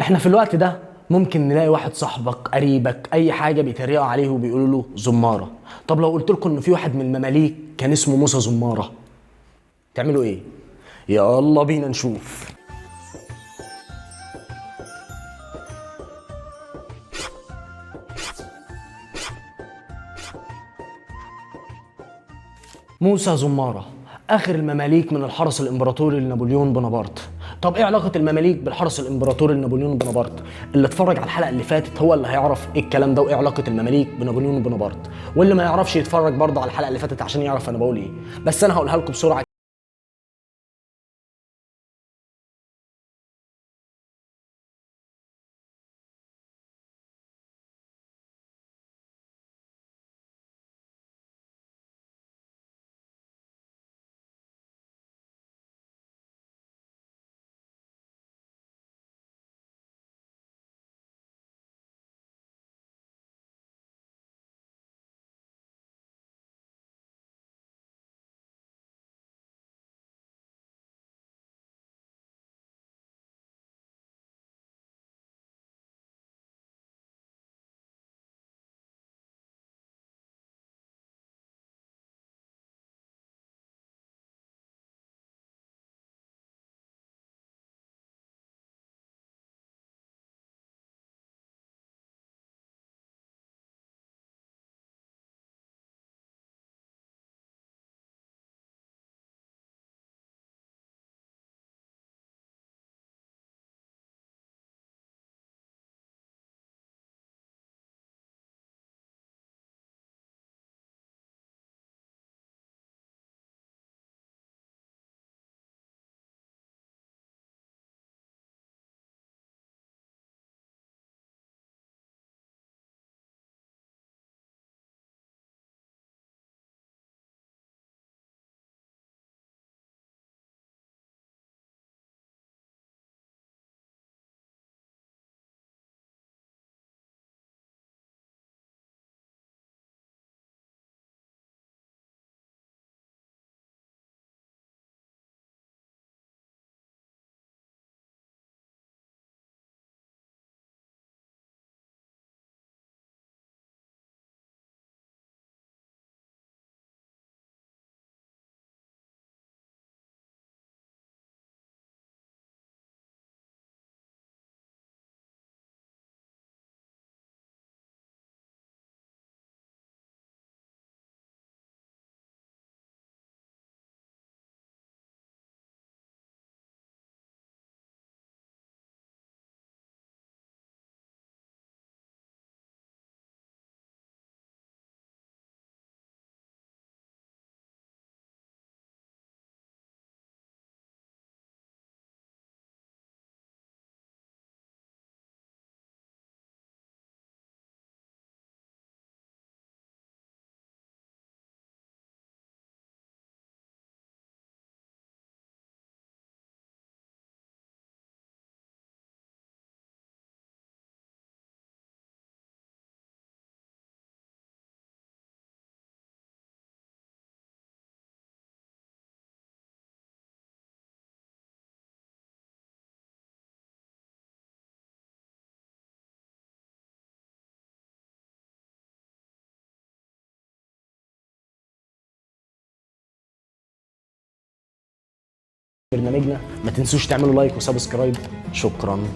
احنا في الوقت ده ممكن نلاقي واحد صاحبك قريبك اي حاجه بيتريقوا عليه وبيقولوا له زماره. طب لو قلت لكم ان في واحد من المماليك كان اسمه موسى زماره، تعملوا ايه؟ يلا بينا نشوف. موسى زماره اخر المماليك من الحرس الامبراطوري لنابليون بونابرت. طب ايه علاقه المماليك بالحرس الامبراطوري لنابليون بونابرت؟ اللي اتفرج على الحلقه اللي فاتت هو اللي هيعرف ايه الكلام ده وايه علاقه المماليك بنابليون بونابرت، واللي ما يعرفش يتفرج برضه على الحلقه اللي فاتت عشان يعرف انا بقول ايه. بس انا هقولها لكم بسرعه. برنامجنا ما تنسوش تعملوا لايك وسبسكرايب. شكرا.